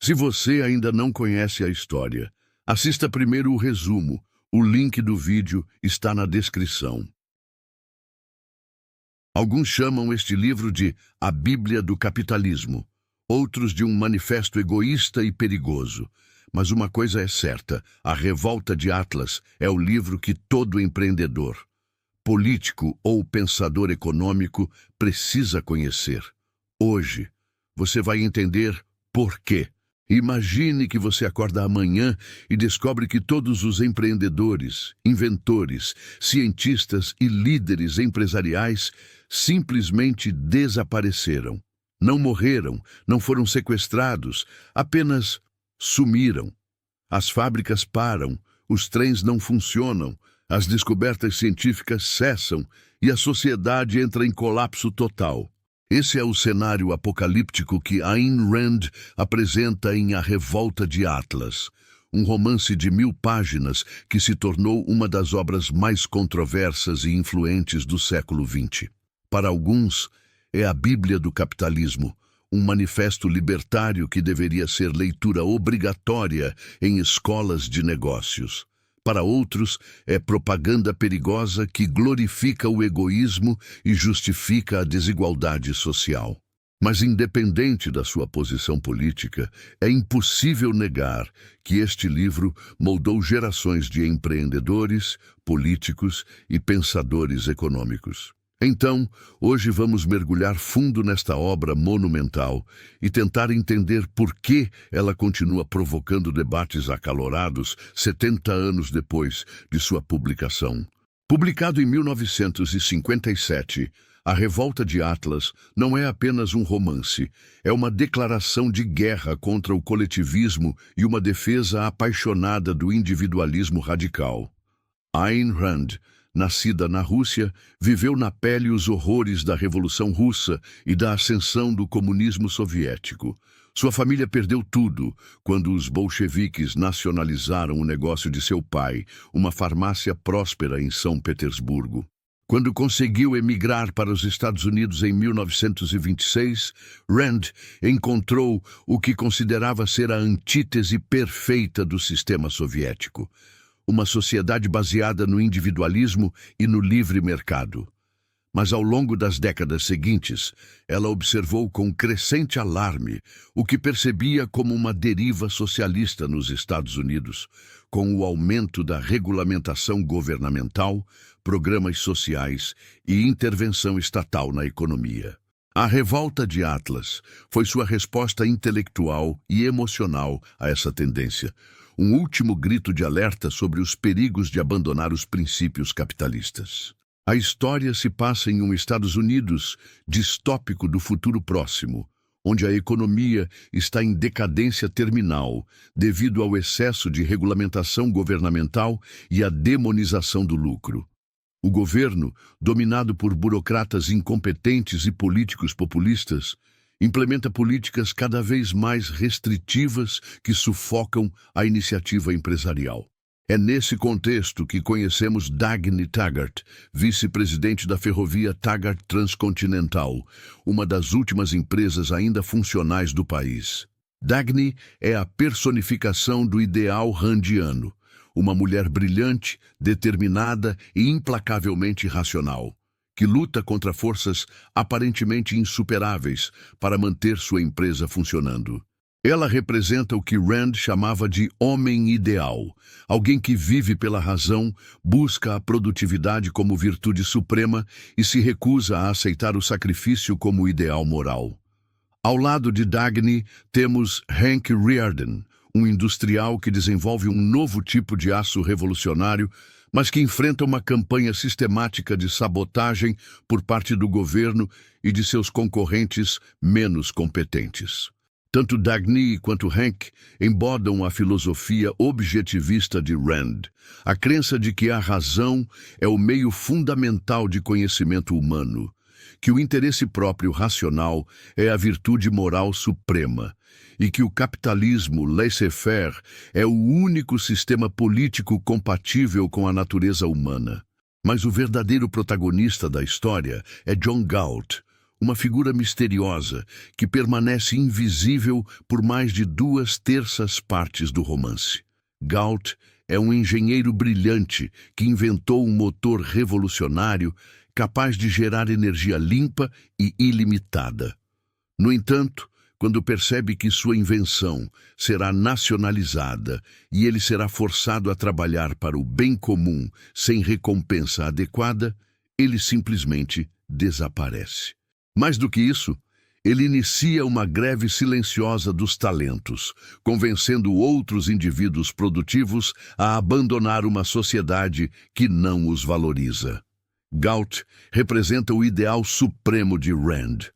Se você ainda não conhece a história, assista primeiro o resumo. O link do vídeo está na descrição. Alguns chamam este livro de A Bíblia do Capitalismo, outros de um manifesto egoísta e perigoso. Mas uma coisa é certa, A Revolta de Atlas é o livro que todo empreendedor, político ou pensador econômico precisa conhecer. Hoje, você vai entender por quê. Imagine que você acorda amanhã e descobre que todos os empreendedores, inventores, cientistas e líderes empresariais simplesmente desapareceram. Não morreram, não foram sequestrados, apenas sumiram. As fábricas param, os trens não funcionam, as descobertas científicas cessam e a sociedade entra em colapso total. Esse é o cenário apocalíptico que Ayn Rand apresenta em A Revolta de Atlas, um romance de 1000 páginas que se tornou uma das obras mais controversas e influentes do século XX. Para alguns, é a Bíblia do Capitalismo, um manifesto libertário que deveria ser leitura obrigatória em escolas de negócios. Para outros, é propaganda perigosa que glorifica o egoísmo e justifica a desigualdade social. Mas, independente da sua posição política, é impossível negar que este livro moldou gerações de empreendedores, políticos e pensadores econômicos. Então, hoje vamos mergulhar fundo nesta obra monumental e tentar entender por que ela continua provocando debates acalorados 70 anos depois de sua publicação. Publicado em 1957, A Revolta de Atlas não é apenas um romance, é uma declaração de guerra contra o coletivismo e uma defesa apaixonada do individualismo radical. Ayn Rand, nascida na Rússia, viveu na pele os horrores da Revolução Russa e da ascensão do comunismo soviético. Sua família perdeu tudo quando os bolcheviques nacionalizaram o negócio de seu pai, uma farmácia próspera em São Petersburgo. Quando conseguiu emigrar para os Estados Unidos em 1926, Rand encontrou o que considerava ser a antítese perfeita do sistema soviético. Uma sociedade baseada no individualismo e no livre mercado. Mas ao longo das décadas seguintes, ela observou com crescente alarme o que percebia como uma deriva socialista nos Estados Unidos, com o aumento da regulamentação governamental, programas sociais e intervenção estatal na economia. A Revolta de Atlas foi sua resposta intelectual e emocional a essa tendência, um último grito de alerta sobre os perigos de abandonar os princípios capitalistas. A história se passa em um Estados Unidos distópico do futuro próximo, onde a economia está em decadência terminal devido ao excesso de regulamentação governamental e à demonização do lucro. O governo, dominado por burocratas incompetentes e políticos populistas, implementa políticas cada vez mais restritivas que sufocam a iniciativa empresarial. É nesse contexto que conhecemos Dagny Taggart, vice-presidente da ferrovia Taggart Transcontinental, uma das últimas empresas ainda funcionais do país. Dagny é a personificação do ideal randiano, uma mulher brilhante, determinada e implacavelmente racional, que luta contra forças aparentemente insuperáveis para manter sua empresa funcionando. Ela representa o que Rand chamava de homem ideal, alguém que vive pela razão, busca a produtividade como virtude suprema e se recusa a aceitar o sacrifício como ideal moral. Ao lado de Dagny, temos Hank Rearden, um industrial que desenvolve um novo tipo de aço revolucionário, mas que enfrenta uma campanha sistemática de sabotagem por parte do governo e de seus concorrentes menos competentes. Tanto Dagny quanto Hank embodam a filosofia objetivista de Rand, a crença de que a razão é o meio fundamental de conhecimento humano, que o interesse próprio racional é a virtude moral suprema e que o capitalismo laissez-faire é o único sistema político compatível com a natureza humana. Mas o verdadeiro protagonista da história é John Galt, uma figura misteriosa que permanece invisível por mais de 2/3 do romance. Galt é um engenheiro brilhante que inventou um motor revolucionário capaz de gerar energia limpa e ilimitada. No entanto, quando percebe que sua invenção será nacionalizada e ele será forçado a trabalhar para o bem comum sem recompensa adequada, ele simplesmente desaparece. Mais do que isso, ele inicia uma greve silenciosa dos talentos, convencendo outros indivíduos produtivos a abandonar uma sociedade que não os valoriza. Galt representa o ideal supremo de Rand.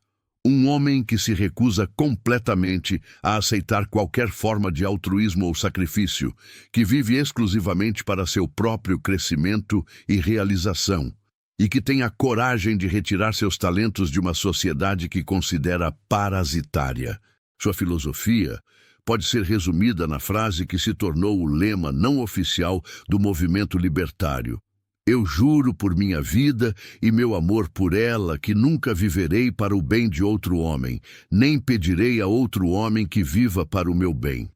Um homem que se recusa completamente a aceitar qualquer forma de altruísmo ou sacrifício, que vive exclusivamente para seu próprio crescimento e realização, e que tem a coragem de retirar seus talentos de uma sociedade que considera parasitária. Sua filosofia pode ser resumida na frase que se tornou o lema não oficial do movimento libertário: "Eu juro por minha vida e meu amor por ela que nunca viverei para o bem de outro homem, nem pedirei a outro homem que viva para o meu bem."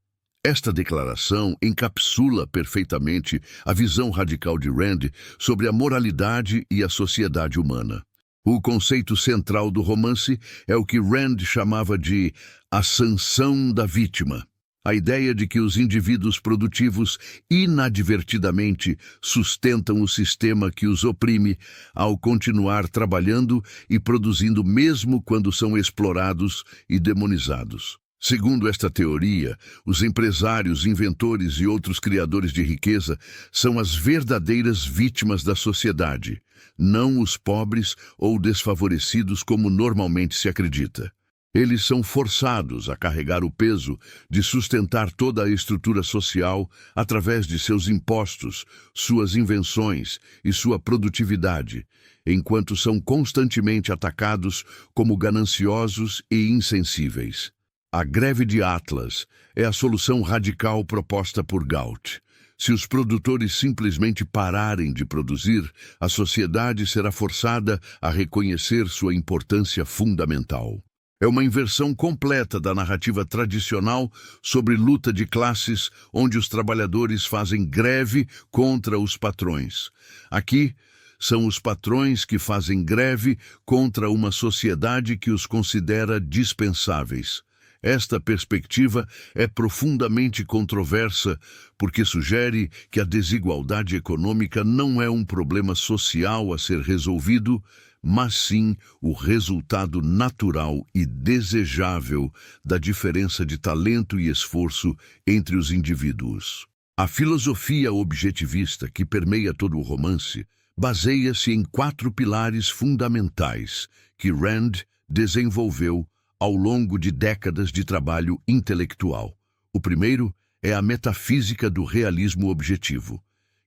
Esta declaração encapsula perfeitamente a visão radical de Rand sobre a moralidade e a sociedade humana. O conceito central do romance é o que Rand chamava de a sanção da vítima. A ideia de que os indivíduos produtivos inadvertidamente sustentam o sistema que os oprime ao continuar trabalhando e produzindo mesmo quando são explorados e demonizados. Segundo esta teoria, os empresários, inventores e outros criadores de riqueza são as verdadeiras vítimas da sociedade, não os pobres ou desfavorecidos como normalmente se acredita. Eles são forçados a carregar o peso de sustentar toda a estrutura social através de seus impostos, suas invenções e sua produtividade, enquanto são constantemente atacados como gananciosos e insensíveis. A greve de Atlas é a solução radical proposta por Galt. Se os produtores simplesmente pararem de produzir, a sociedade será forçada a reconhecer sua importância fundamental. É uma inversão completa da narrativa tradicional sobre luta de classes, onde os trabalhadores fazem greve contra os patrões. Aqui, são os patrões que fazem greve contra uma sociedade que os considera dispensáveis. Esta perspectiva é profundamente controversa porque sugere que a desigualdade econômica não é um problema social a ser resolvido, mas sim o resultado natural e desejável da diferença de talento e esforço entre os indivíduos. A filosofia objetivista que permeia todo o romance baseia-se em 4 pilares fundamentais que Rand desenvolveu ao longo de décadas de trabalho intelectual. O primeiro é a metafísica do realismo objetivo,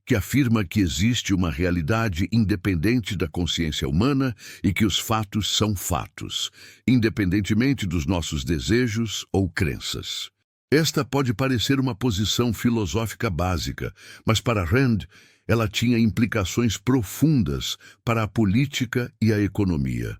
que afirma que existe uma realidade independente da consciência humana e que os fatos são fatos, independentemente dos nossos desejos ou crenças. Esta pode parecer uma posição filosófica básica, mas para Rand, ela tinha implicações profundas para a política e a economia.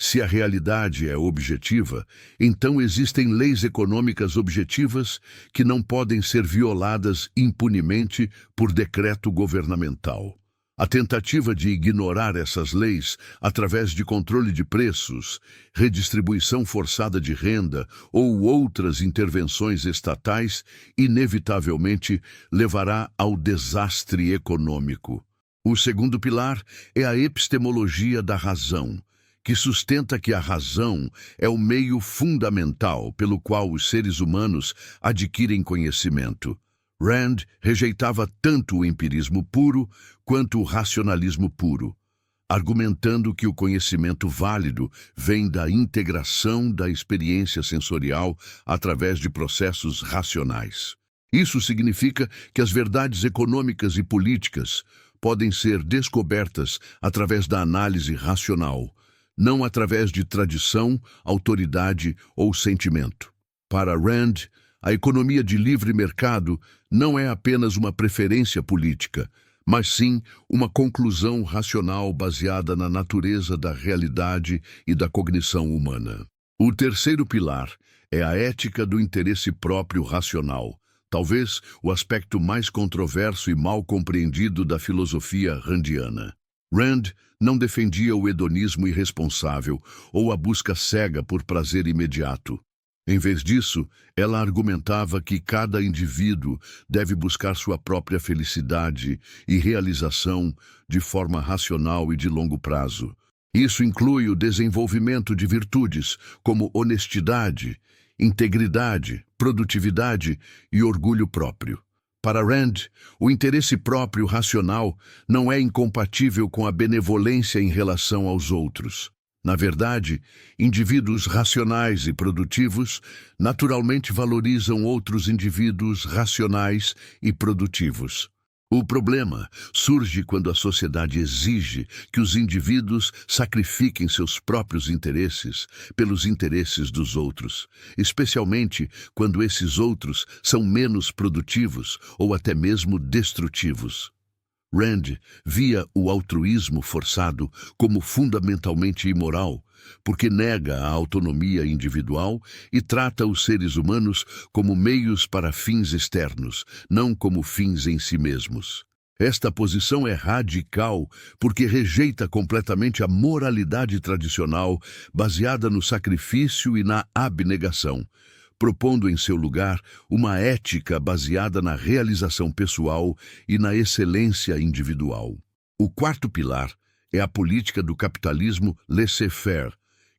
Se a realidade é objetiva, então existem leis econômicas objetivas que não podem ser violadas impunemente por decreto governamental. A tentativa de ignorar essas leis através de controle de preços, redistribuição forçada de renda ou outras intervenções estatais inevitavelmente levará ao desastre econômico. O segundo pilar é a epistemologia da razão, que sustenta que a razão é o meio fundamental pelo qual os seres humanos adquirem conhecimento. Rand rejeitava tanto o empirismo puro quanto o racionalismo puro, argumentando que o conhecimento válido vem da integração da experiência sensorial através de processos racionais. Isso significa que as verdades econômicas e políticas podem ser descobertas através da análise racional, não através de tradição, autoridade ou sentimento. Para Rand, a economia de livre mercado não é apenas uma preferência política, mas sim uma conclusão racional baseada na natureza da realidade e da cognição humana. O terceiro pilar é a ética do interesse próprio racional, talvez o aspecto mais controverso e mal compreendido da filosofia randiana. Rand não defendia o hedonismo irresponsável ou a busca cega por prazer imediato. Em vez disso, ela argumentava que cada indivíduo deve buscar sua própria felicidade e realização de forma racional e de longo prazo. Isso inclui o desenvolvimento de virtudes como honestidade, integridade, produtividade e orgulho próprio. Para Rand, o interesse próprio racional não é incompatível com a benevolência em relação aos outros. Na verdade, indivíduos racionais e produtivos naturalmente valorizam outros indivíduos racionais e produtivos. O problema surge quando a sociedade exige que os indivíduos sacrifiquem seus próprios interesses pelos interesses dos outros, especialmente quando esses outros são menos produtivos ou até mesmo destrutivos. Rand via o altruísmo forçado como fundamentalmente imoral, porque nega a autonomia individual e trata os seres humanos como meios para fins externos, não como fins em si mesmos. Esta posição é radical porque rejeita completamente a moralidade tradicional baseada no sacrifício e na abnegação, propondo em seu lugar uma ética baseada na realização pessoal e na excelência individual. O quarto pilar é a política do capitalismo laissez-faire,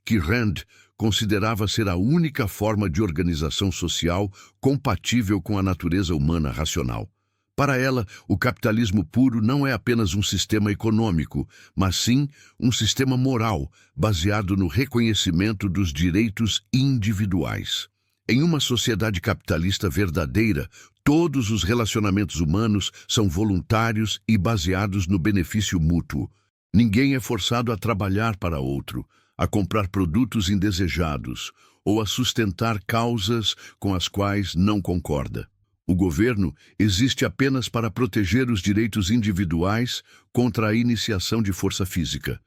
que Rand considerava ser a única forma de organização social compatível com a natureza humana racional. Para ela, o capitalismo puro não é apenas um sistema econômico, mas sim um sistema moral, baseado no reconhecimento dos direitos individuais. Em uma sociedade capitalista verdadeira, todos os relacionamentos humanos são voluntários e baseados no benefício mútuo. Ninguém é forçado a trabalhar para outro, a comprar produtos indesejados ou a sustentar causas com as quais não concorda. O governo existe apenas para proteger os direitos individuais contra a iniciação de força física,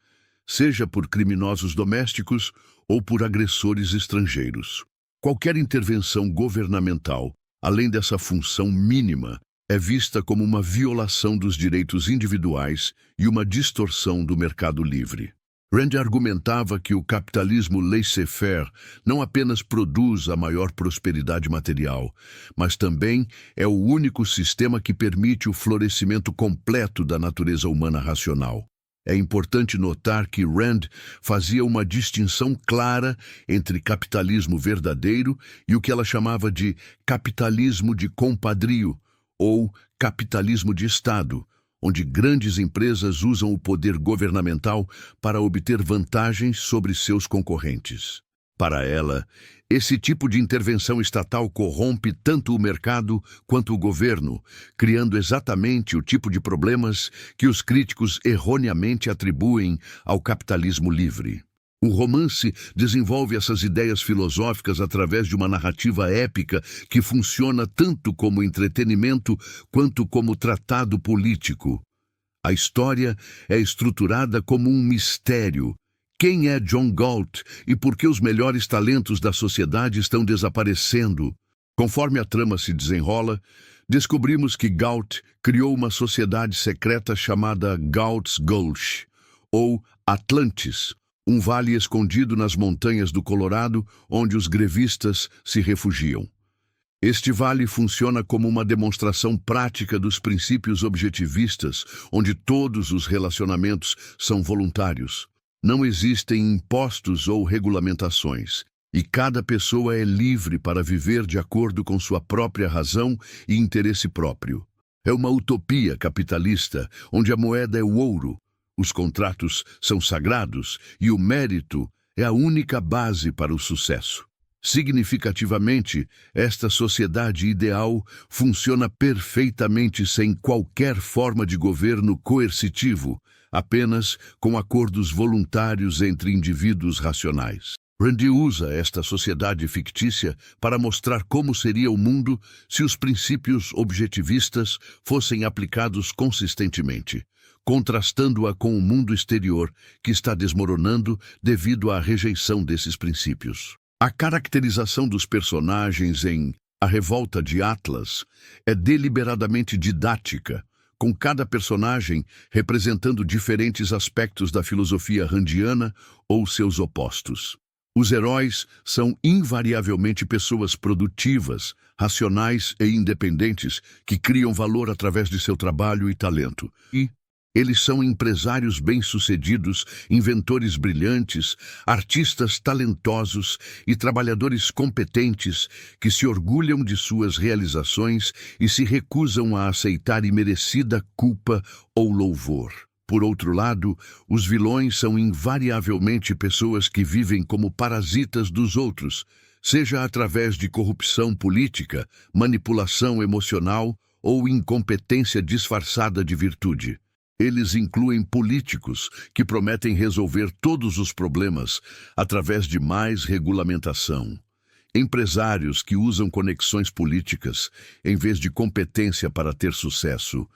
seja por criminosos domésticos ou por agressores estrangeiros. Qualquer intervenção governamental, além dessa função mínima, é vista como uma violação dos direitos individuais e uma distorção do mercado livre. Rand argumentava que o capitalismo laissez-faire não apenas produz a maior prosperidade material, mas também é o único sistema que permite o florescimento completo da natureza humana racional. É importante notar que Rand fazia uma distinção clara entre capitalismo verdadeiro e o que ela chamava de capitalismo de compadrio, ou capitalismo de Estado, onde grandes empresas usam o poder governamental para obter vantagens sobre seus concorrentes. Para ela, esse tipo de intervenção estatal corrompe tanto o mercado quanto o governo, criando exatamente o tipo de problemas que os críticos erroneamente atribuem ao capitalismo livre. O romance desenvolve essas ideias filosóficas através de uma narrativa épica que funciona tanto como entretenimento quanto como tratado político. A história é estruturada como um mistério. Quem é John Galt e por que os melhores talentos da sociedade estão desaparecendo? Conforme a trama se desenrola, descobrimos que Galt criou uma sociedade secreta chamada Galt's Gulch, ou Atlantis, um vale escondido nas montanhas do Colorado onde os grevistas se refugiam. Este vale funciona como uma demonstração prática dos princípios objetivistas, onde todos os relacionamentos são voluntários. Não existem impostos ou regulamentações, e cada pessoa é livre para viver de acordo com sua própria razão e interesse próprio. É uma utopia capitalista, onde a moeda é o ouro, os contratos são sagrados e o mérito é a única base para o sucesso. Significativamente, esta sociedade ideal funciona perfeitamente sem qualquer forma de governo coercitivo, apenas com acordos voluntários entre indivíduos racionais. Rand usa esta sociedade fictícia para mostrar como seria o mundo se os princípios objetivistas fossem aplicados consistentemente, contrastando-a com o mundo exterior que está desmoronando devido à rejeição desses princípios. A caracterização dos personagens em A Revolta de Atlas é deliberadamente didática, com cada personagem representando diferentes aspectos da filosofia randiana ou seus opostos. Os heróis são invariavelmente pessoas produtivas, racionais e independentes que criam valor através de seu trabalho e talento. E eles são empresários bem-sucedidos, inventores brilhantes, artistas talentosos e trabalhadores competentes que se orgulham de suas realizações e se recusam a aceitar imerecida culpa ou louvor. Por outro lado, os vilões são invariavelmente pessoas que vivem como parasitas dos outros, seja através de corrupção política, manipulação emocional ou incompetência disfarçada de virtude. Eles incluem políticos que prometem resolver todos os problemas através de mais regulamentação, empresários que usam conexões políticas em vez de competência para ter sucesso,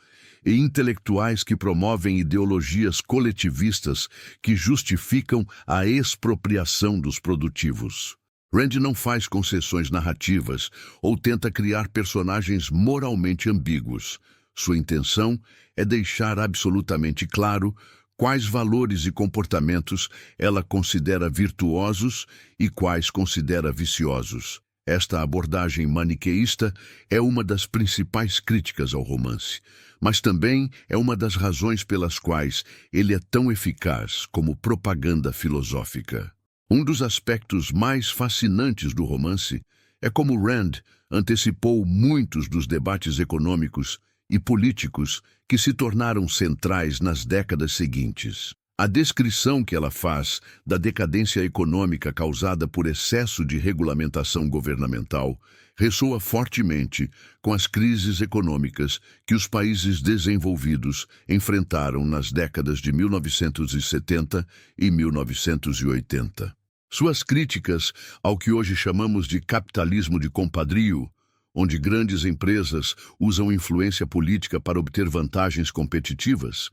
e intelectuais que promovem ideologias coletivistas que justificam a expropriação dos produtivos. Rand não faz concessões narrativas ou tenta criar personagens moralmente ambíguos. Sua intenção é deixar absolutamente claro quais valores e comportamentos ela considera virtuosos e quais considera viciosos. Esta abordagem maniqueísta é uma das principais críticas ao romance, mas também é uma das razões pelas quais ele é tão eficaz como propaganda filosófica. Um dos aspectos mais fascinantes do romance é como Rand antecipou muitos dos debates econômicos e políticos que se tornaram centrais nas décadas seguintes. A descrição que ela faz da decadência econômica causada por excesso de regulamentação governamental ressoa fortemente com as crises econômicas que os países desenvolvidos enfrentaram nas décadas de 1970 e 1980. Suas críticas ao que hoje chamamos de capitalismo de compadrio, onde grandes empresas usam influência política para obter vantagens competitivas,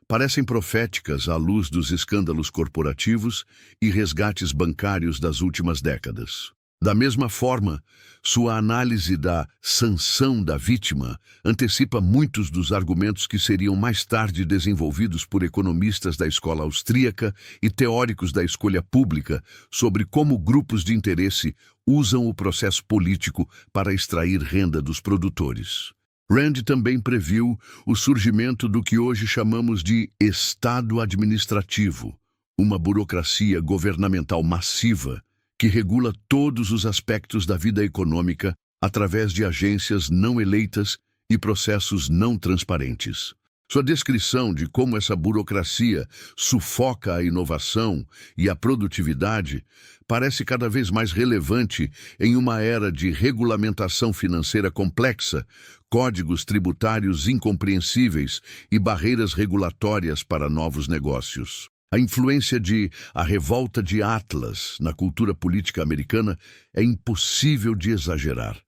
parecem proféticas à luz dos escândalos corporativos e resgates bancários das últimas décadas. Da mesma forma, sua análise da sanção da vítima antecipa muitos dos argumentos que seriam mais tarde desenvolvidos por economistas da escola austríaca e teóricos da escolha pública sobre como grupos de interesse usam o processo político para extrair renda dos produtores. Rand também previu o surgimento do que hoje chamamos de Estado administrativo, uma burocracia governamental massiva que regula todos os aspectos da vida econômica através de agências não eleitas e processos não transparentes. Sua descrição de como essa burocracia sufoca a inovação e a produtividade parece cada vez mais relevante em uma era de regulamentação financeira complexa, códigos tributários incompreensíveis e barreiras regulatórias para novos negócios. A influência de A Revolta de Atlas na cultura política americana é impossível de exagerar.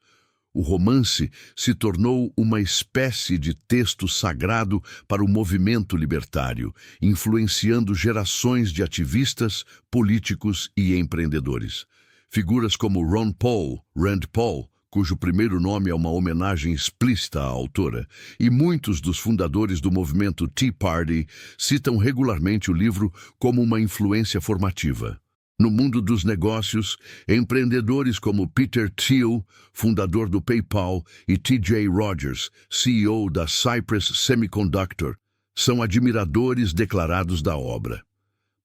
O romance se tornou uma espécie de texto sagrado para o movimento libertário, influenciando gerações de ativistas, políticos e empreendedores. Figuras como Ron Paul, Rand Paul, cujo primeiro nome é uma homenagem explícita à autora, e muitos dos fundadores do movimento Tea Party citam regularmente o livro como uma influência formativa. No mundo dos negócios, empreendedores como Peter Thiel, fundador do PayPal, e T.J. Rogers, CEO da Cypress Semiconductor, são admiradores declarados da obra.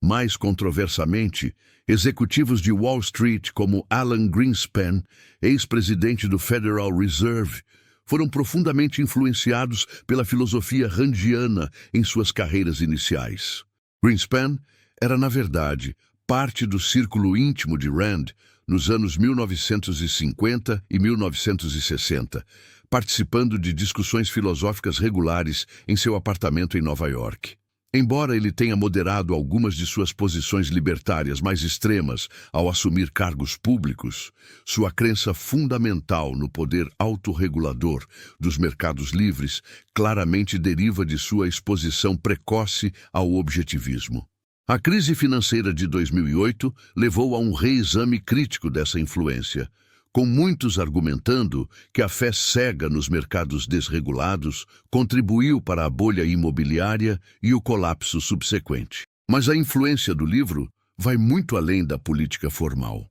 Mais controversamente, executivos de Wall Street como Alan Greenspan, ex-presidente do Federal Reserve, foram profundamente influenciados pela filosofia randiana em suas carreiras iniciais. Greenspan era, na verdade, parte do círculo íntimo de Rand nos anos 1950 e 1960, participando de discussões filosóficas regulares em seu apartamento em Nova York. Embora ele tenha moderado algumas de suas posições libertárias mais extremas ao assumir cargos públicos, sua crença fundamental no poder autorregulador dos mercados livres claramente deriva de sua exposição precoce ao objetivismo. A crise financeira de 2008 levou a um reexame crítico dessa influência, com muitos argumentando que a fé cega nos mercados desregulados contribuiu para a bolha imobiliária e o colapso subsequente. Mas a influência do livro vai muito além da política formal.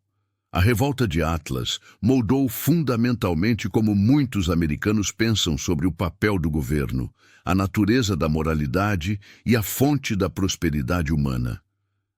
A Revolta de Atlas moldou fundamentalmente como muitos americanos pensam sobre o papel do governo, a natureza da moralidade e a fonte da prosperidade humana.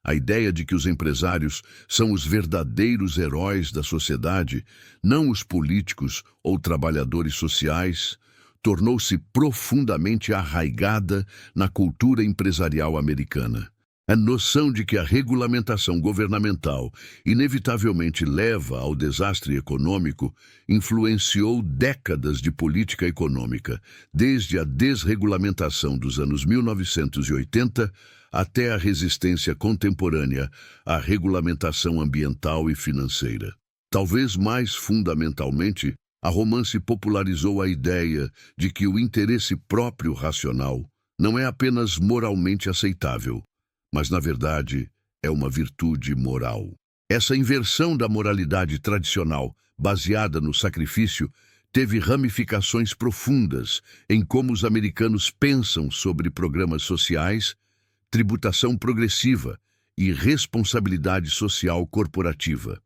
A ideia de que os empresários são os verdadeiros heróis da sociedade, não os políticos ou trabalhadores sociais, tornou-se profundamente arraigada na cultura empresarial americana. A noção de que a regulamentação governamental inevitavelmente leva ao desastre econômico influenciou décadas de política econômica, desde a desregulamentação dos anos 1980 até a resistência contemporânea à regulamentação ambiental e financeira. Talvez mais fundamentalmente, a romance popularizou a ideia de que o interesse próprio racional não é apenas moralmente aceitável, mas, na verdade, é uma virtude moral. Essa inversão da moralidade tradicional, baseada no sacrifício, teve ramificações profundas em como os americanos pensam sobre programas sociais, tributação progressiva e responsabilidade social corporativa.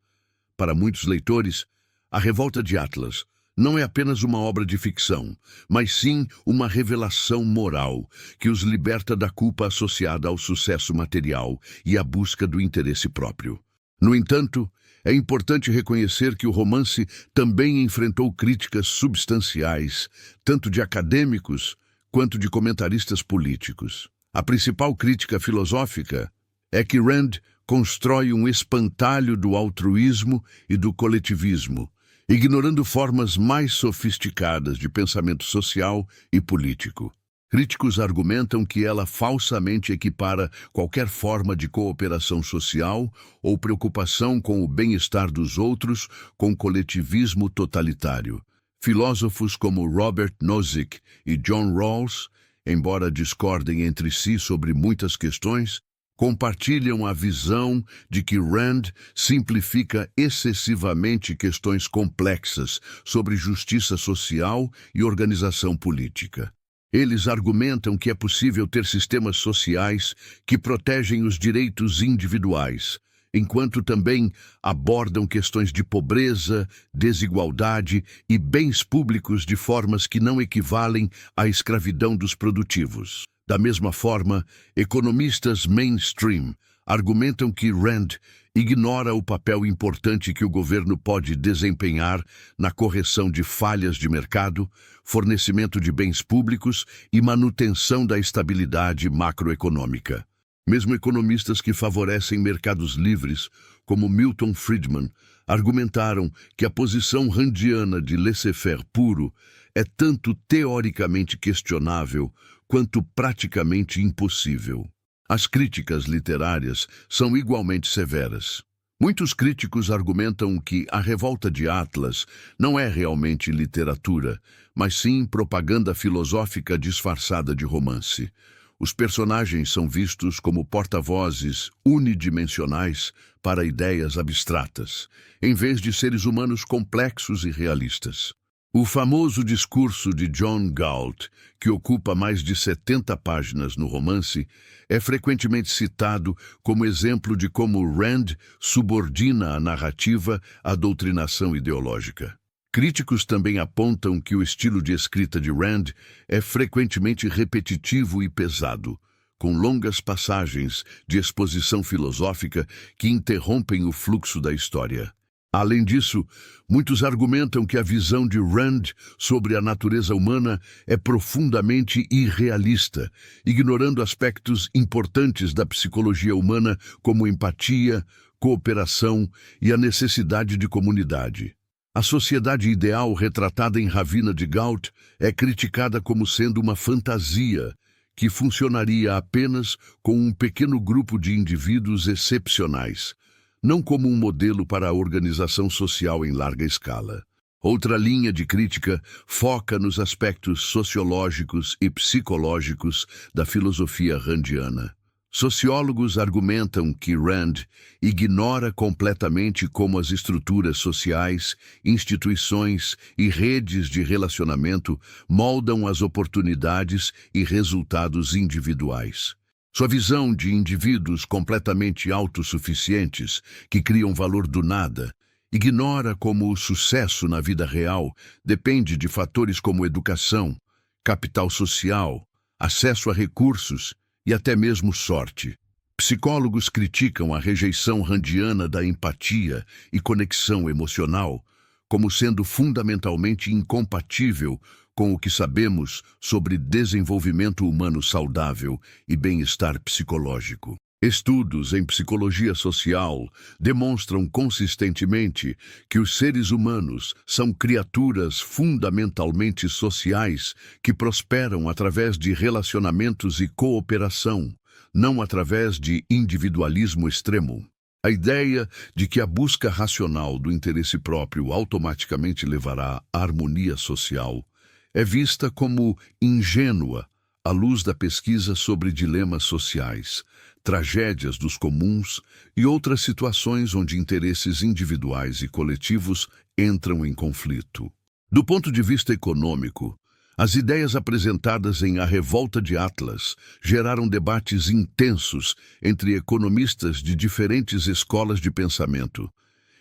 Para muitos leitores, A Revolta de Atlas não é apenas uma obra de ficção, mas sim uma revelação moral que os liberta da culpa associada ao sucesso material e à busca do interesse próprio. No entanto, é importante reconhecer que o romance também enfrentou críticas substanciais, tanto de acadêmicos quanto de comentaristas políticos. A principal crítica filosófica é que Rand constrói um espantalho do altruísmo e do coletivismo, ignorando formas mais sofisticadas de pensamento social e político. Críticos argumentam que ela falsamente equipara qualquer forma de cooperação social ou preocupação com o bem-estar dos outros com coletivismo totalitário. Filósofos como Robert Nozick e John Rawls, embora discordem entre si sobre muitas questões, compartilham a visão de que Rand simplifica excessivamente questões complexas sobre justiça social e organização política. Eles argumentam que é possível ter sistemas sociais que protegem os direitos individuais, enquanto também abordam questões de pobreza, desigualdade e bens públicos de formas que não equivalem à escravidão dos produtivos. Da mesma forma, economistas mainstream argumentam que Rand ignora o papel importante que o governo pode desempenhar na correção de falhas de mercado, fornecimento de bens públicos e manutenção da estabilidade macroeconômica. Mesmo economistas que favorecem mercados livres, como Milton Friedman, argumentaram que a posição randiana de laissez-faire puro é tanto teoricamente questionável quanto praticamente impossível. As críticas literárias são igualmente severas. Muitos críticos argumentam que A Revolta de Atlas não é realmente literatura, mas sim propaganda filosófica disfarçada de romance. Os personagens são vistos como porta-vozes unidimensionais para ideias abstratas, em vez de seres humanos complexos e realistas. O famoso discurso de John Galt, que ocupa mais de 70 páginas no romance, é frequentemente citado como exemplo de como Rand subordina a narrativa à doutrinação ideológica. Críticos também apontam que o estilo de escrita de Rand é frequentemente repetitivo e pesado, com longas passagens de exposição filosófica que interrompem o fluxo da história. Além disso, muitos argumentam que a visão de Rand sobre a natureza humana é profundamente irrealista, ignorando aspectos importantes da psicologia humana como empatia, cooperação e a necessidade de comunidade. A sociedade ideal retratada em Ravina de Galt é criticada como sendo uma fantasia que funcionaria apenas com um pequeno grupo de indivíduos excepcionais, não como um modelo para a organização social em larga escala. Outra linha de crítica foca nos aspectos sociológicos e psicológicos da filosofia randiana. Sociólogos argumentam que Rand ignora completamente como as estruturas sociais, instituições e redes de relacionamento moldam as oportunidades e resultados individuais. Sua visão de indivíduos completamente autossuficientes, que criam valor do nada, ignora como o sucesso na vida real depende de fatores como educação, capital social, acesso a recursos e até mesmo sorte. Psicólogos criticam a rejeição randiana da empatia e conexão emocional como sendo fundamentalmente incompatível com o que sabemos sobre desenvolvimento humano saudável e bem-estar psicológico. Estudos em psicologia social demonstram consistentemente que os seres humanos são criaturas fundamentalmente sociais que prosperam através de relacionamentos e cooperação, não através de individualismo extremo. A ideia de que a busca racional do interesse próprio automaticamente levará à harmonia social é vista como ingênua à luz da pesquisa sobre dilemas sociais, tragédias dos comuns e outras situações onde interesses individuais e coletivos entram em conflito. Do ponto de vista econômico, as ideias apresentadas em A Revolta de Atlas geraram debates intensos entre economistas de diferentes escolas de pensamento.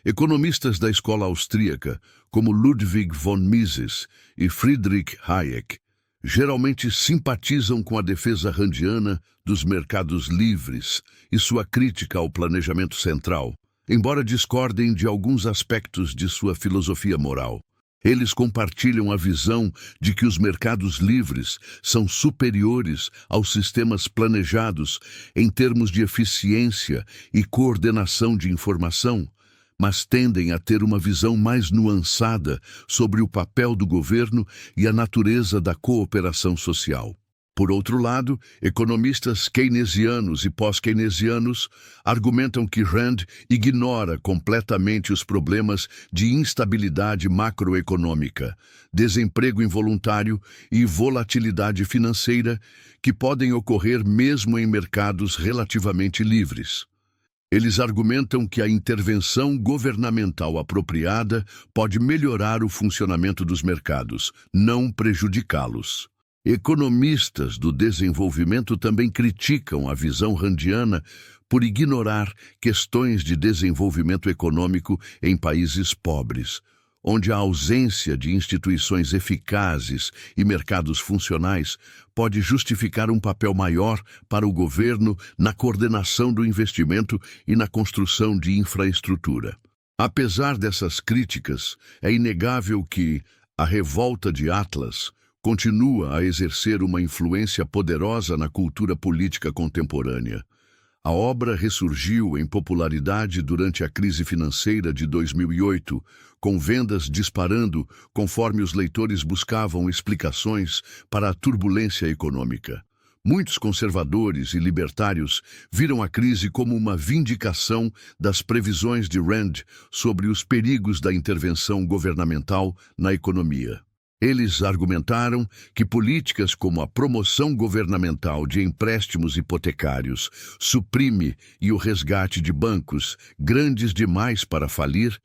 Economistas da escola austríaca, como Ludwig von Mises e Friedrich Hayek, geralmente simpatizam com a defesa randiana dos mercados livres e sua crítica ao planejamento central, embora discordem de alguns aspectos de sua filosofia moral. Eles compartilham a visão de que os mercados livres são superiores aos sistemas planejados em termos de eficiência e coordenação de informação, mas tendem a ter uma visão mais nuançada sobre o papel do governo e a natureza da cooperação social. Por outro lado, economistas keynesianos e pós-keynesianos argumentam que Rand ignora completamente os problemas de instabilidade macroeconômica, desemprego involuntário e volatilidade financeira que podem ocorrer mesmo em mercados relativamente livres. Eles argumentam que a intervenção governamental apropriada pode melhorar o funcionamento dos mercados, não prejudicá-los. Economistas do desenvolvimento também criticam a visão randiana por ignorar questões de desenvolvimento econômico em países pobres, onde a ausência de instituições eficazes e mercados funcionais pode justificar um papel maior para o governo na coordenação do investimento e na construção de infraestrutura. Apesar dessas críticas, é inegável que A Revolta de Atlas continua a exercer uma influência poderosa na cultura política contemporânea. A obra ressurgiu em popularidade durante a crise financeira de 2008, com vendas disparando conforme os leitores buscavam explicações para a turbulência econômica. Muitos conservadores e libertários viram a crise como uma vindicação das previsões de Rand sobre os perigos da intervenção governamental na economia. Eles argumentaram que políticas como a promoção governamental de empréstimos hipotecários, suprime e o resgate de bancos grandes demais para falir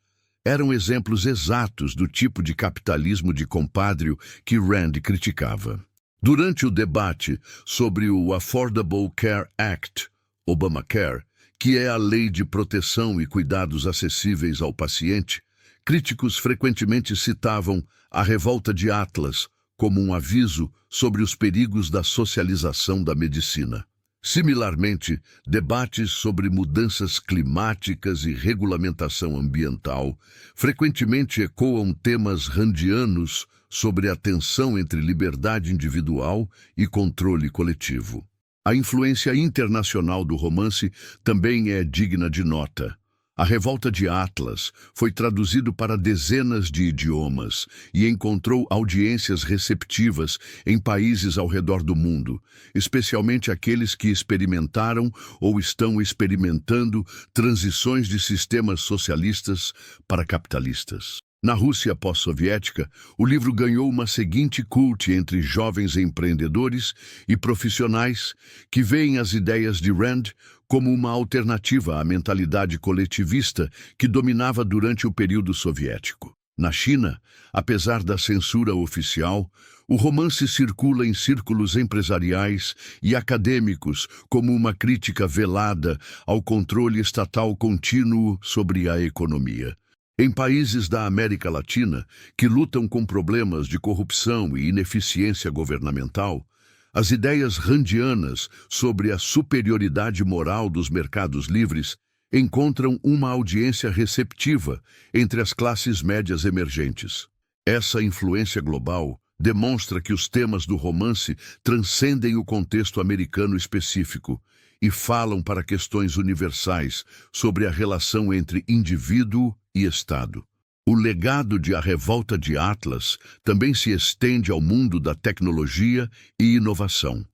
eram exemplos exatos do tipo de capitalismo de compadrio que Rand criticava. Durante o debate sobre o Affordable Care Act, Obamacare, que é a lei de proteção e cuidados acessíveis ao paciente, críticos frequentemente citavam A Revolta de Atlas como um aviso sobre os perigos da socialização da medicina. Similarmente, debates sobre mudanças climáticas e regulamentação ambiental frequentemente ecoam temas randianos sobre a tensão entre liberdade individual e controle coletivo. A influência internacional do romance também é digna de nota. A Revolta de Atlas foi traduzido para dezenas de idiomas e encontrou audiências receptivas em países ao redor do mundo, especialmente aqueles que experimentaram ou estão experimentando transições de sistemas socialistas para capitalistas. Na Rússia pós-soviética, o livro ganhou uma seguinte cult entre jovens empreendedores e profissionais que veem as ideias de Rand como uma alternativa à mentalidade coletivista que dominava durante o período soviético. Na China, apesar da censura oficial, o romance circula em círculos empresariais e acadêmicos como uma crítica velada ao controle estatal contínuo sobre a economia. Em países da América Latina, que lutam com problemas de corrupção e ineficiência governamental, as ideias randianas sobre a superioridade moral dos mercados livres encontram uma audiência receptiva entre as classes médias emergentes. Essa influência global demonstra que os temas do romance transcendem o contexto americano específico e falam para questões universais sobre a relação entre indivíduo e Estado. O legado de A Revolta de Atlas também se estende ao mundo da tecnologia e inovação.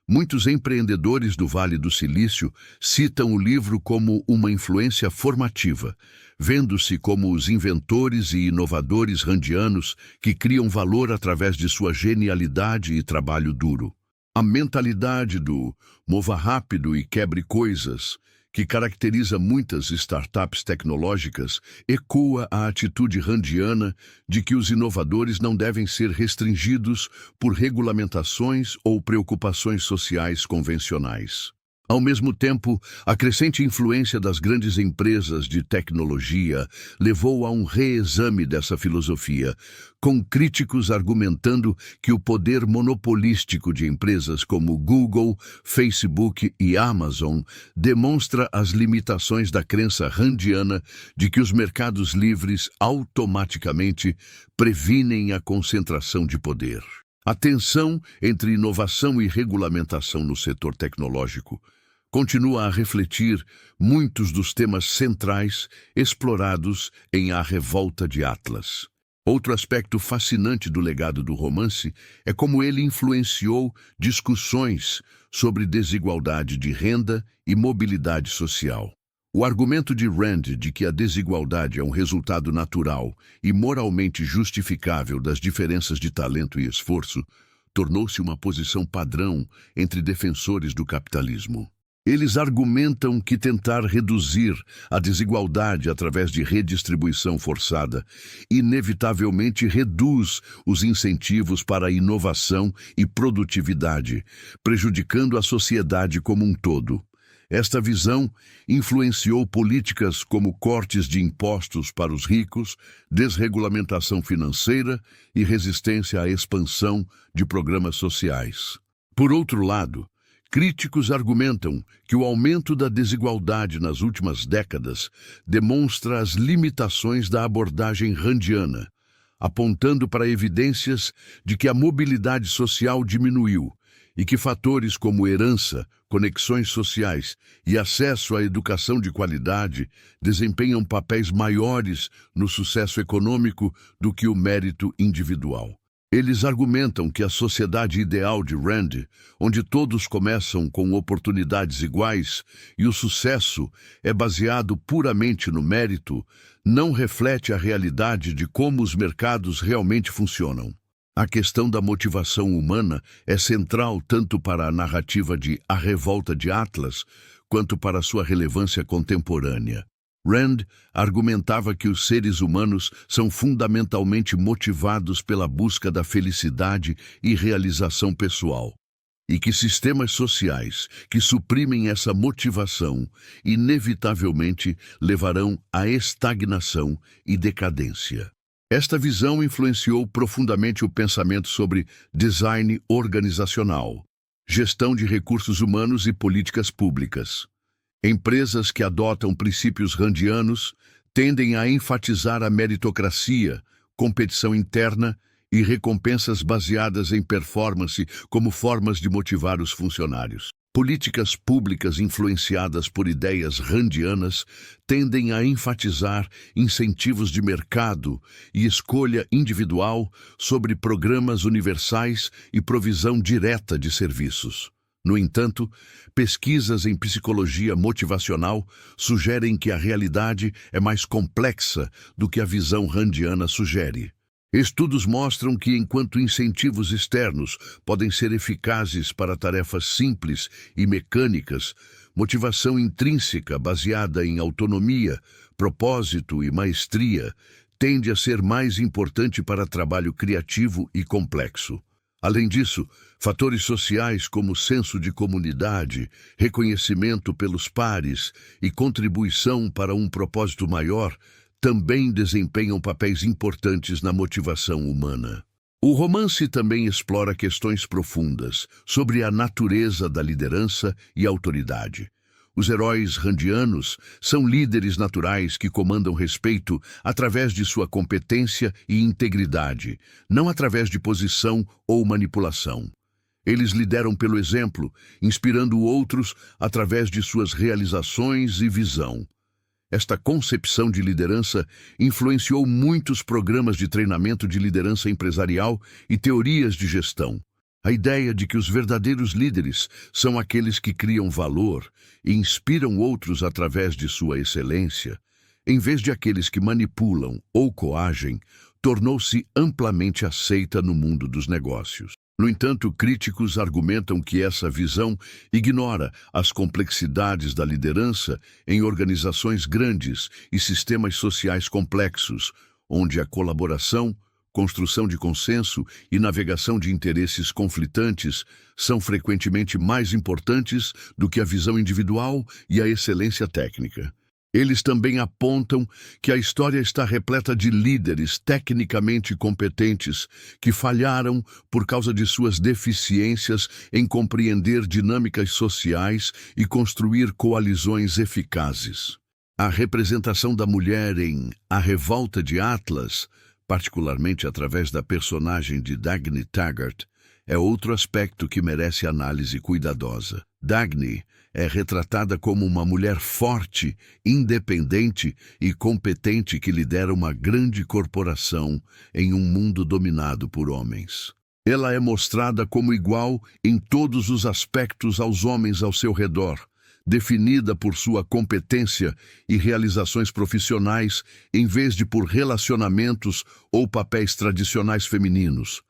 Muitos empreendedores do Vale do Silício citam o livro como uma influência formativa, vendo-se como os inventores e inovadores randianos que criam valor através de sua genialidade e trabalho duro. A mentalidade do mova rápido e quebre coisas, que caracteriza muitas startups tecnológicas, ecoa a atitude randiana de que os inovadores não devem ser restringidos por regulamentações ou preocupações sociais convencionais. Ao mesmo tempo, a crescente influência das grandes empresas de tecnologia levou a um reexame dessa filosofia, com críticos argumentando que o poder monopolístico de empresas como Google, Facebook e Amazon demonstra as limitações da crença randiana de que os mercados livres automaticamente previnem a concentração de poder. A tensão entre inovação e regulamentação no setor tecnológico continua a refletir muitos dos temas centrais explorados em A Revolta de Atlas. Outro aspecto fascinante do legado do romance é como ele influenciou discussões sobre desigualdade de renda e mobilidade social. O argumento de Rand de que a desigualdade é um resultado natural e moralmente justificável das diferenças de talento e esforço tornou-se uma posição padrão entre defensores do capitalismo. Eles argumentam que tentar reduzir a desigualdade através de redistribuição forçada inevitavelmente reduz os incentivos para a inovação e produtividade, prejudicando a sociedade como um todo. Esta visão influenciou políticas como cortes de impostos para os ricos, desregulamentação financeira e resistência à expansão de programas sociais. Por outro lado, críticos argumentam que o aumento da desigualdade nas últimas décadas demonstra as limitações da abordagem randiana, apontando para evidências de que a mobilidade social diminuiu e que fatores como herança, conexões sociais e acesso à educação de qualidade desempenham papéis maiores no sucesso econômico do que o mérito individual. Eles argumentam que a sociedade ideal de Rand, onde todos começam com oportunidades iguais e o sucesso é baseado puramente no mérito, não reflete a realidade de como os mercados realmente funcionam. A questão da motivação humana é central tanto para a narrativa de A Revolta de Atlas quanto para sua relevância contemporânea. Rand argumentava que os seres humanos são fundamentalmente motivados pela busca da felicidade e realização pessoal, e que sistemas sociais que suprimem essa motivação inevitavelmente levarão à estagnação e decadência. Esta visão influenciou profundamente o pensamento sobre design organizacional, gestão de recursos humanos e políticas públicas. Empresas que adotam princípios randianos tendem a enfatizar a meritocracia, competição interna e recompensas baseadas em performance como formas de motivar os funcionários. Políticas públicas influenciadas por ideias randianas tendem a enfatizar incentivos de mercado e escolha individual sobre programas universais e provisão direta de serviços. No entanto, pesquisas em psicologia motivacional sugerem que a realidade é mais complexa do que a visão randiana sugere. Estudos mostram que, enquanto incentivos externos podem ser eficazes para tarefas simples e mecânicas, motivação intrínseca baseada em autonomia, propósito e maestria tende a ser mais importante para trabalho criativo e complexo. Além disso, fatores sociais como senso de comunidade, reconhecimento pelos pares e contribuição para um propósito maior também desempenham papéis importantes na motivação humana. O romance também explora questões profundas sobre a natureza da liderança e autoridade. Os heróis randianos são líderes naturais que comandam respeito através de sua competência e integridade, não através de posição ou manipulação. Eles lideram pelo exemplo, inspirando outros através de suas realizações e visão. Esta concepção de liderança influenciou muitos programas de treinamento de liderança empresarial e teorias de gestão. A ideia de que os verdadeiros líderes são aqueles que criam valor e inspiram outros através de sua excelência, em vez de aqueles que manipulam ou coagem, tornou-se amplamente aceita no mundo dos negócios. No entanto, críticos argumentam que essa visão ignora as complexidades da liderança em organizações grandes e sistemas sociais complexos, onde a colaboração, construção de consenso e navegação de interesses conflitantes são frequentemente mais importantes do que a visão individual e a excelência técnica. Eles também apontam que a história está repleta de líderes tecnicamente competentes que falharam por causa de suas deficiências em compreender dinâmicas sociais e construir coalizões eficazes. A representação da mulher em A Revolta de Atlas, particularmente através da personagem de Dagny Taggart, é outro aspecto que merece análise cuidadosa. Dagny é retratada como uma mulher forte, independente e competente que lidera uma grande corporação em um mundo dominado por homens. Ela é mostrada como igual em todos os aspectos aos homens ao seu redor, definida por sua competência e realizações profissionais em vez de por relacionamentos ou papéis tradicionais femininos.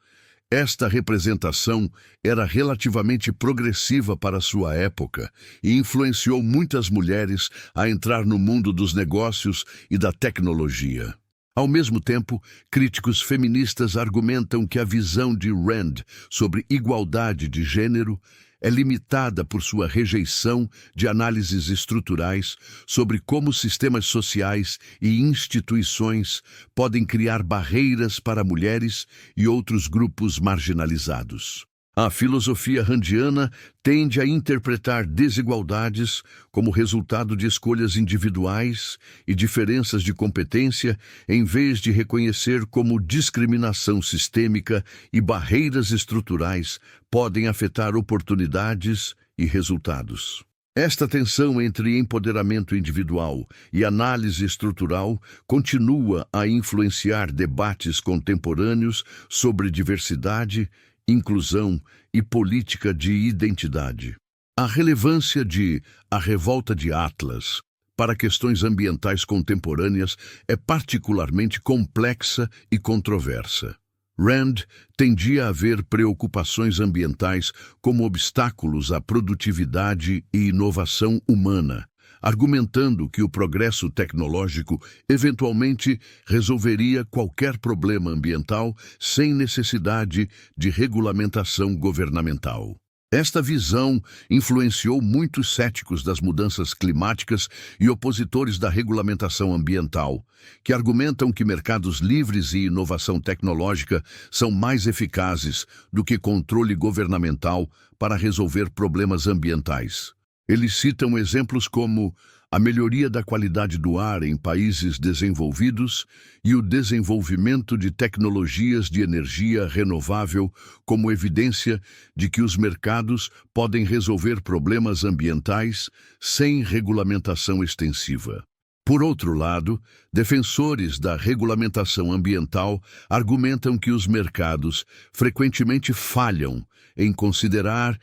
Esta representação era relativamente progressiva para sua época e influenciou muitas mulheres a entrar no mundo dos negócios e da tecnologia. Ao mesmo tempo, críticos feministas argumentam que a visão de Rand sobre igualdade de gênero é limitada por sua rejeição de análises estruturais sobre como sistemas sociais e instituições podem criar barreiras para mulheres e outros grupos marginalizados. A filosofia randiana tende a interpretar desigualdades como resultado de escolhas individuais e diferenças de competência, em vez de reconhecer como discriminação sistêmica e barreiras estruturais podem afetar oportunidades e resultados. Esta tensão entre empoderamento individual e análise estrutural continua a influenciar debates contemporâneos sobre diversidade, inclusão e política de identidade. A relevância de A Revolta de Atlas para questões ambientais contemporâneas é particularmente complexa e controversa. Rand tendia a ver preocupações ambientais como obstáculos à produtividade e inovação humana, argumentando que o progresso tecnológico eventualmente resolveria qualquer problema ambiental sem necessidade de regulamentação governamental. Esta visão influenciou muitos céticos das mudanças climáticas e opositores da regulamentação ambiental, que argumentam que mercados livres e inovação tecnológica são mais eficazes do que controle governamental para resolver problemas ambientais. Eles citam exemplos como a melhoria da qualidade do ar em países desenvolvidos e o desenvolvimento de tecnologias de energia renovável como evidência de que os mercados podem resolver problemas ambientais sem regulamentação extensiva. Por outro lado, defensores da regulamentação ambiental argumentam que os mercados frequentemente falham em considerar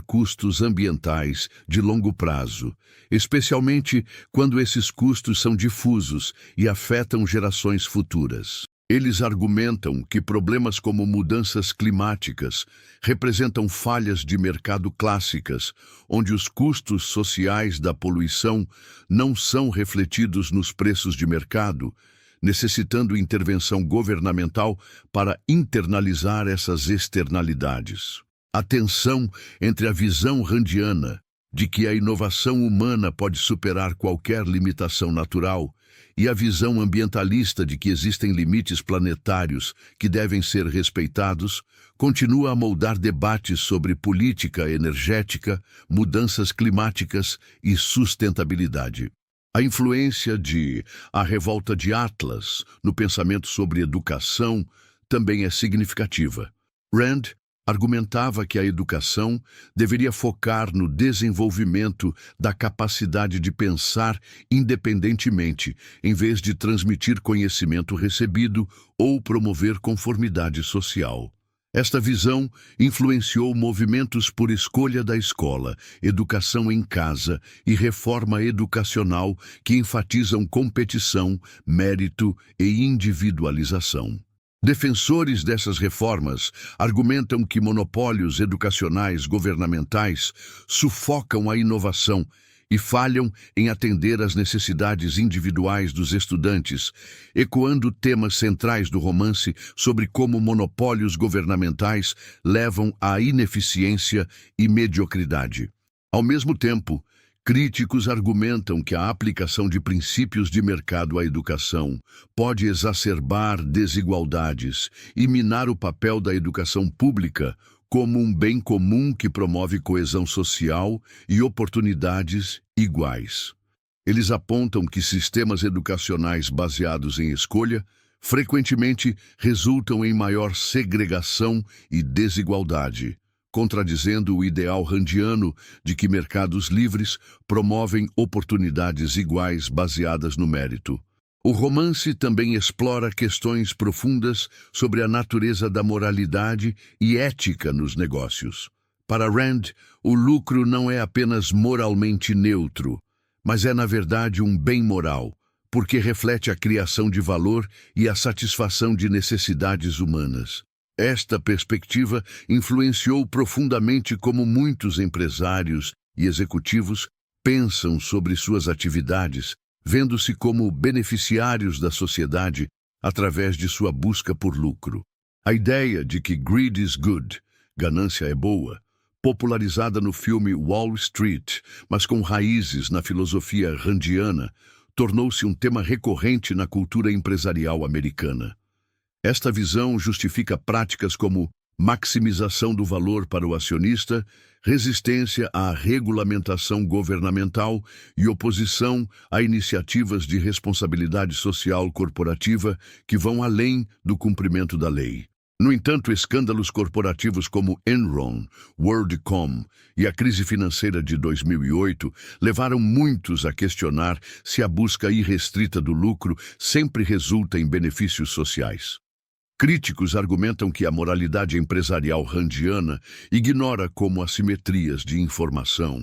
custos ambientais de longo prazo, especialmente quando esses custos são difusos e afetam gerações futuras. Eles argumentam que problemas como mudanças climáticas representam falhas de mercado clássicas, onde os custos sociais da poluição não são refletidos nos preços de mercado, necessitando intervenção governamental para internalizar essas externalidades. A tensão entre a visão randiana de que a inovação humana pode superar qualquer limitação natural e a visão ambientalista de que existem limites planetários que devem ser respeitados, continua a moldar debates sobre política energética, mudanças climáticas e sustentabilidade. A influência de A Revolta de Atlas no pensamento sobre educação também é significativa. Rand argumentava que a educação deveria focar no desenvolvimento da capacidade de pensar independentemente, em vez de transmitir conhecimento recebido ou promover conformidade social. Esta visão influenciou movimentos por escolha da escola, educação em casa e reforma educacional que enfatizam competição, mérito e individualização. Defensores dessas reformas argumentam que monopólios educacionais governamentais sufocam a inovação e falham em atender às necessidades individuais dos estudantes, ecoando temas centrais do romance sobre como monopólios governamentais levam à ineficiência e mediocridade. Ao mesmo tempo, críticos argumentam que a aplicação de princípios de mercado à educação pode exacerbar desigualdades e minar o papel da educação pública como um bem comum que promove coesão social e oportunidades iguais. Eles apontam que sistemas educacionais baseados em escolha frequentemente resultam em maior segregação e desigualdade, contradizendo o ideal randiano de que mercados livres promovem oportunidades iguais baseadas no mérito. O romance também explora questões profundas sobre a natureza da moralidade e ética nos negócios. Para Rand, o lucro não é apenas moralmente neutro, mas é, na verdade, um bem moral, porque reflete a criação de valor e a satisfação de necessidades humanas. Esta perspectiva influenciou profundamente como muitos empresários e executivos pensam sobre suas atividades, vendo-se como beneficiários da sociedade através de sua busca por lucro. A ideia de que greed is good, ganância é boa, popularizada no filme Wall Street, mas com raízes na filosofia randiana, tornou-se um tema recorrente na cultura empresarial americana. Esta visão justifica práticas como maximização do valor para o acionista, resistência à regulamentação governamental e oposição a iniciativas de responsabilidade social corporativa que vão além do cumprimento da lei. No entanto, escândalos corporativos como Enron, WorldCom e a crise financeira de 2008 levaram muitos a questionar se a busca irrestrita do lucro sempre resulta em benefícios sociais. Críticos argumentam que a moralidade empresarial randiana ignora como assimetrias de informação,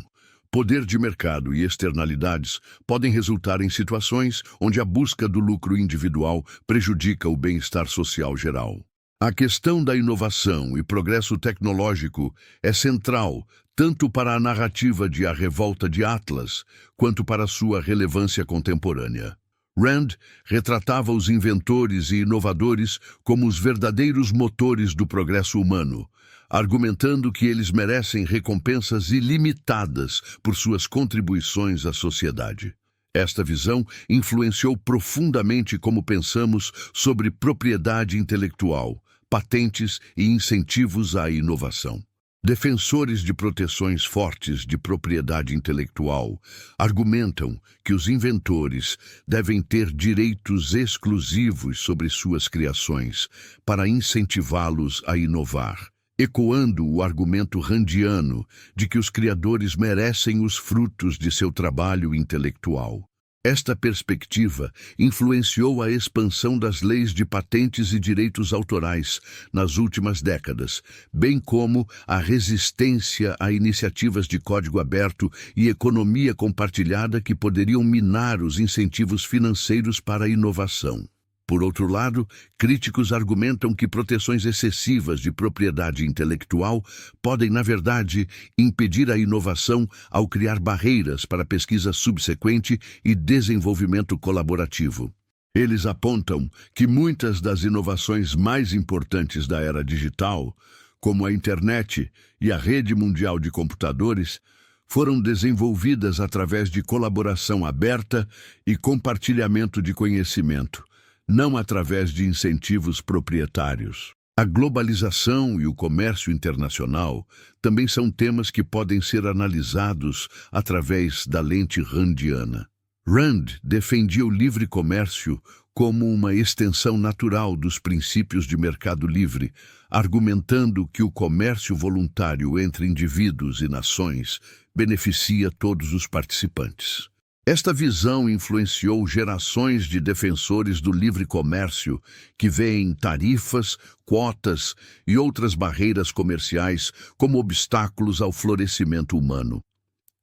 poder de mercado e externalidades podem resultar em situações onde a busca do lucro individual prejudica o bem-estar social geral. A questão da inovação e progresso tecnológico é central tanto para a narrativa de A Revolta de Atlas quanto para sua relevância contemporânea. Rand retratava os inventores e inovadores como os verdadeiros motores do progresso humano, argumentando que eles merecem recompensas ilimitadas por suas contribuições à sociedade. Esta visão influenciou profundamente como pensamos sobre propriedade intelectual, patentes e incentivos à inovação. Defensores de proteções fortes de propriedade intelectual argumentam que os inventores devem ter direitos exclusivos sobre suas criações para incentivá-los a inovar, ecoando o argumento randiano de que os criadores merecem os frutos de seu trabalho intelectual. Esta perspectiva influenciou a expansão das leis de patentes e direitos autorais nas últimas décadas, bem como a resistência a iniciativas de código aberto e economia compartilhada que poderiam minar os incentivos financeiros para a inovação. Por outro lado, críticos argumentam que proteções excessivas de propriedade intelectual podem, na verdade, impedir a inovação ao criar barreiras para pesquisa subsequente e desenvolvimento colaborativo. Eles apontam que muitas das inovações mais importantes da era digital, como a internet e a rede mundial de computadores, foram desenvolvidas através de colaboração aberta e compartilhamento de conhecimento, não através de incentivos proprietários. A globalização e o comércio internacional também são temas que podem ser analisados através da lente randiana. Rand defendia o livre comércio como uma extensão natural dos princípios de mercado livre, argumentando que o comércio voluntário entre indivíduos e nações beneficia todos os participantes. Esta visão influenciou gerações de defensores do livre comércio que veem tarifas, quotas e outras barreiras comerciais como obstáculos ao florescimento humano.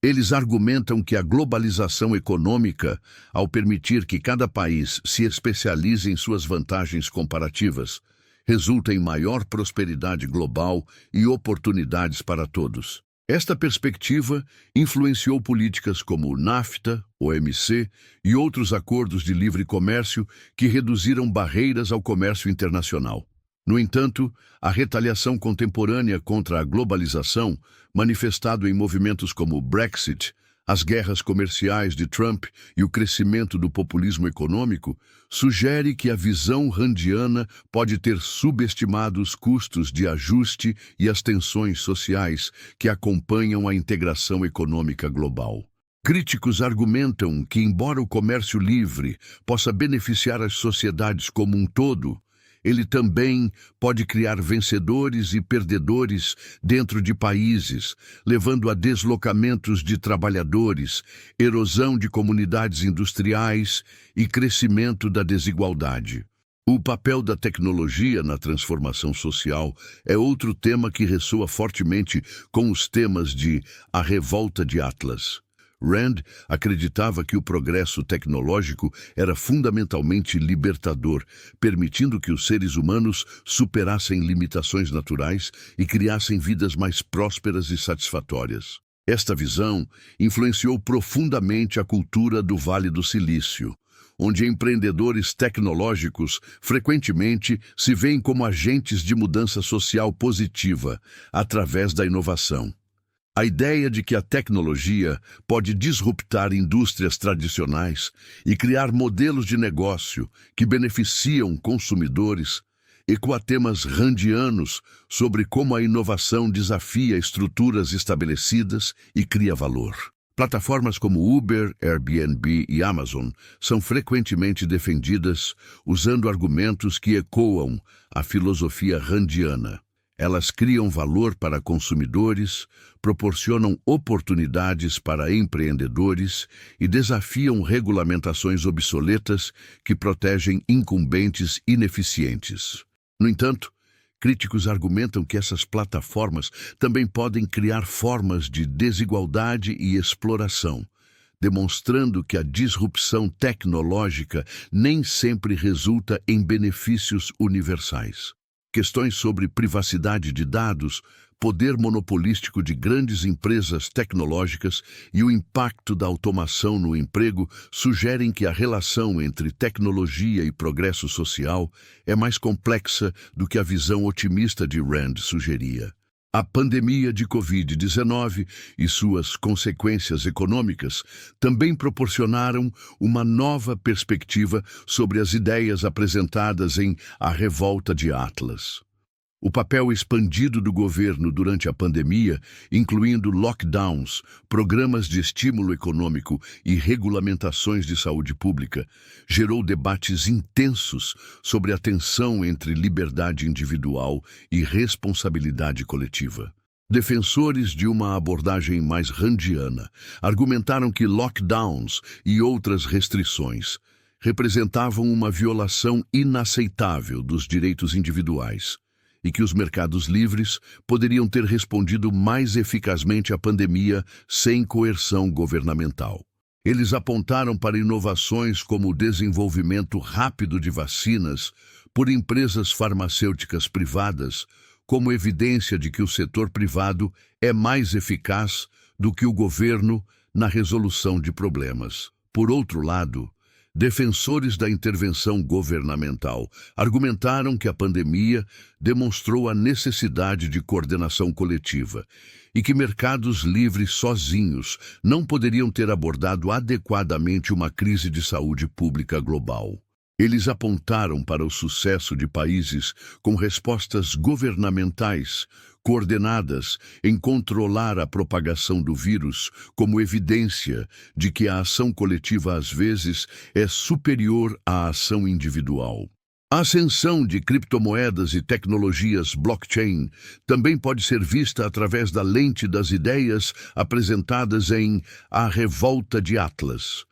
Eles argumentam que a globalização econômica, ao permitir que cada país se especialize em suas vantagens comparativas, resulta em maior prosperidade global e oportunidades para todos. Esta perspectiva influenciou políticas como o NAFTA, OMC e outros acordos de livre comércio que reduziram barreiras ao comércio internacional. No entanto, a retaliação contemporânea contra a globalização, manifestado em movimentos como o Brexit, as guerras comerciais de Trump e o crescimento do populismo econômico, sugere que a visão randiana pode ter subestimado os custos de ajuste e as tensões sociais que acompanham a integração econômica global. Críticos argumentam que, embora o comércio livre possa beneficiar as sociedades como um todo, ele também pode criar vencedores e perdedores dentro de países, levando a deslocamentos de trabalhadores, erosão de comunidades industriais e crescimento da desigualdade. O papel da tecnologia na transformação social é outro tema que ressoa fortemente com os temas de A Revolta de Atlas. Rand acreditava que o progresso tecnológico era fundamentalmente libertador, permitindo que os seres humanos superassem limitações naturais e criassem vidas mais prósperas e satisfatórias. Esta visão influenciou profundamente a cultura do Vale do Silício, onde empreendedores tecnológicos frequentemente se veem como agentes de mudança social positiva através da inovação. A ideia de que a tecnologia pode disruptar indústrias tradicionais e criar modelos de negócio que beneficiam consumidores ecoa temas randianos sobre como a inovação desafia estruturas estabelecidas e cria valor. Plataformas como Uber, Airbnb e Amazon são frequentemente defendidas usando argumentos que ecoam a filosofia randiana. Elas criam valor para consumidores, proporcionam oportunidades para empreendedores e desafiam regulamentações obsoletas que protegem incumbentes ineficientes. No entanto, críticos argumentam que essas plataformas também podem criar formas de desigualdade e exploração, demonstrando que a disrupção tecnológica nem sempre resulta em benefícios universais. Questões sobre privacidade de dados, poder monopolístico de grandes empresas tecnológicas e o impacto da automação no emprego sugerem que a relação entre tecnologia e progresso social é mais complexa do que a visão otimista de Rand sugeria. A pandemia de Covid-19 e suas consequências econômicas também proporcionaram uma nova perspectiva sobre as ideias apresentadas em A Revolta de Atlas. O papel expandido do governo durante a pandemia, incluindo lockdowns, programas de estímulo econômico e regulamentações de saúde pública, gerou debates intensos sobre a tensão entre liberdade individual e responsabilidade coletiva. Defensores de uma abordagem mais randiana argumentaram que lockdowns e outras restrições representavam uma violação inaceitável dos direitos individuais e que os mercados livres poderiam ter respondido mais eficazmente à pandemia sem coerção governamental. Eles apontaram para inovações como o desenvolvimento rápido de vacinas por empresas farmacêuticas privadas, como evidência de que o setor privado é mais eficaz do que o governo na resolução de problemas. Por outro lado, defensores da intervenção governamental argumentaram que a pandemia demonstrou a necessidade de coordenação coletiva e que mercados livres sozinhos não poderiam ter abordado adequadamente uma crise de saúde pública global. Eles apontaram para o sucesso de países com respostas governamentais coordenadas em controlar a propagação do vírus como evidência de que a ação coletiva às vezes é superior à ação individual. A ascensão de criptomoedas e tecnologias blockchain também pode ser vista através da lente das ideias apresentadas em A Revolta de Atlas.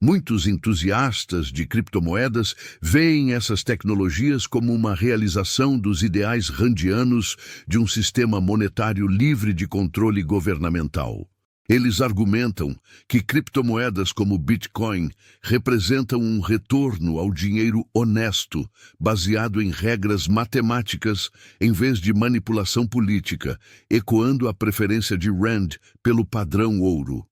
Muitos entusiastas de criptomoedas veem essas tecnologias como uma realização dos ideais randianos de um sistema monetário livre de controle governamental. Eles argumentam que criptomoedas como Bitcoin representam um retorno ao dinheiro honesto, baseado em regras matemáticas em vez de manipulação política, ecoando a preferência de Rand pelo padrão ouro.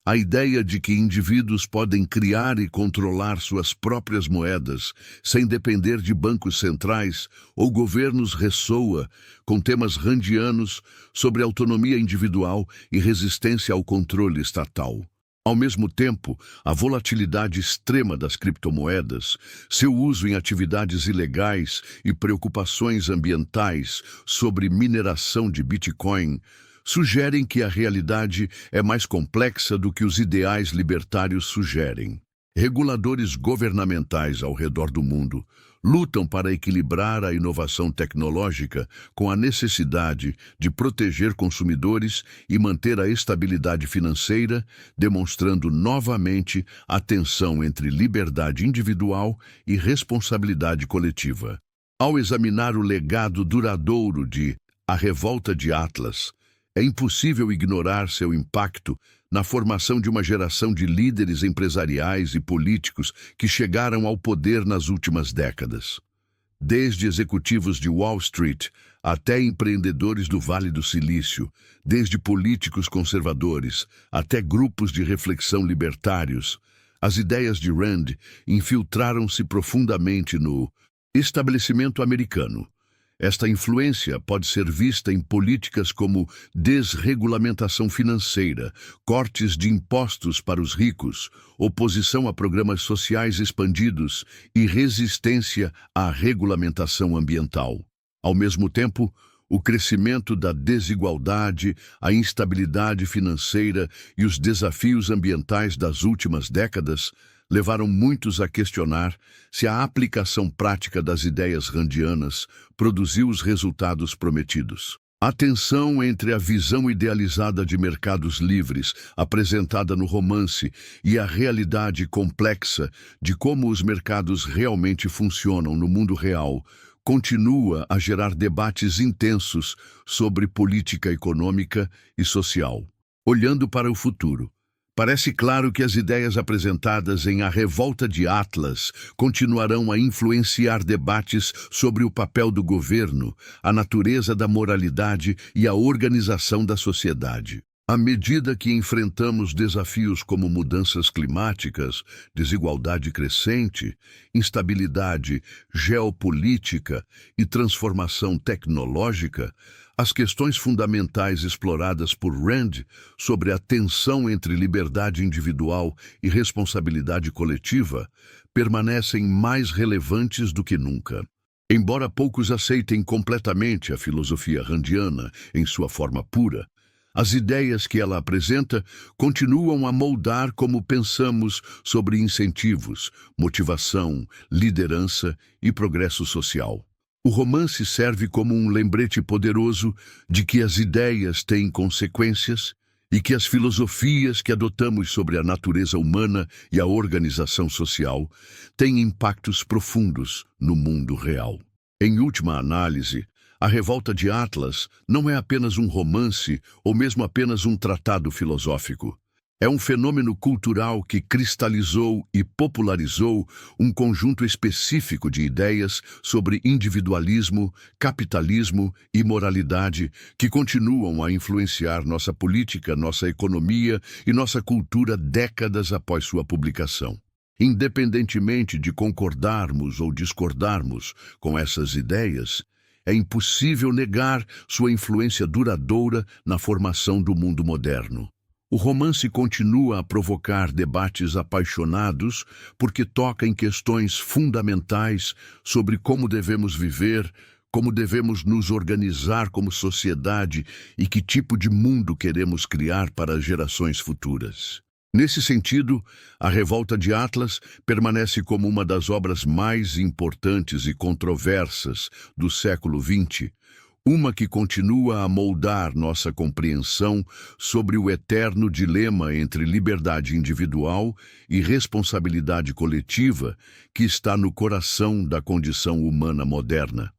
A ideia de que indivíduos podem criar e controlar suas próprias moedas sem depender de bancos centrais ou governos ressoa com temas randianos sobre autonomia individual e resistência ao controle estatal. Ao mesmo tempo, a volatilidade extrema das criptomoedas, seu uso em atividades ilegais e preocupações ambientais sobre mineração de Bitcoin sugerem que a realidade é mais complexa do que os ideais libertários sugerem. Reguladores governamentais ao redor do mundo lutam para equilibrar a inovação tecnológica com a necessidade de proteger consumidores e manter a estabilidade financeira, demonstrando novamente a tensão entre liberdade individual e responsabilidade coletiva. Ao examinar o legado duradouro de A Revolta de Atlas, é impossível ignorar seu impacto na formação de uma geração de líderes empresariais e políticos que chegaram ao poder nas últimas décadas. Desde executivos de Wall Street até empreendedores do Vale do Silício, desde políticos conservadores até grupos de reflexão libertários, as ideias de Rand infiltraram-se profundamente no estabelecimento americano. Esta influência pode ser vista em políticas como desregulamentação financeira, cortes de impostos para os ricos, oposição a programas sociais expandidos e resistência à regulamentação ambiental. Ao mesmo tempo, o crescimento da desigualdade, a instabilidade financeira e os desafios ambientais das últimas décadas levaram muitos a questionar se a aplicação prática das ideias randianas produziu os resultados prometidos. A tensão entre a visão idealizada de mercados livres, apresentada no romance, e a realidade complexa de como os mercados realmente funcionam no mundo real, continua a gerar debates intensos sobre política econômica e social. Olhando para o futuro, parece claro que as ideias apresentadas em A Revolta de Atlas continuarão a influenciar debates sobre o papel do governo, a natureza da moralidade e a organização da sociedade. À medida que enfrentamos desafios como mudanças climáticas, desigualdade crescente, instabilidade geopolítica e transformação tecnológica, as questões fundamentais exploradas por Rand sobre a tensão entre liberdade individual e responsabilidade coletiva permanecem mais relevantes do que nunca. Embora poucos aceitem completamente a filosofia randiana em sua forma pura, as ideias que ela apresenta continuam a moldar como pensamos sobre incentivos, motivação, liderança e progresso social. O romance serve como um lembrete poderoso de que as ideias têm consequências e que as filosofias que adotamos sobre a natureza humana e a organização social têm impactos profundos no mundo real. Em última análise, A Revolta de Atlas não é apenas um romance ou mesmo apenas um tratado filosófico. É um fenômeno cultural que cristalizou e popularizou um conjunto específico de ideias sobre individualismo, capitalismo e moralidade que continuam a influenciar nossa política, nossa economia e nossa cultura décadas após sua publicação. Independentemente de concordarmos ou discordarmos com essas ideias, é impossível negar sua influência duradoura na formação do mundo moderno. O romance continua a provocar debates apaixonados porque toca em questões fundamentais sobre como devemos viver, como devemos nos organizar como sociedade e que tipo de mundo queremos criar para as gerações futuras. Nesse sentido, A Revolta de Atlas permanece como uma das obras mais importantes e controversas do século XX, uma que continua a moldar nossa compreensão sobre o eterno dilema entre liberdade individual e responsabilidade coletiva que está no coração da condição humana moderna.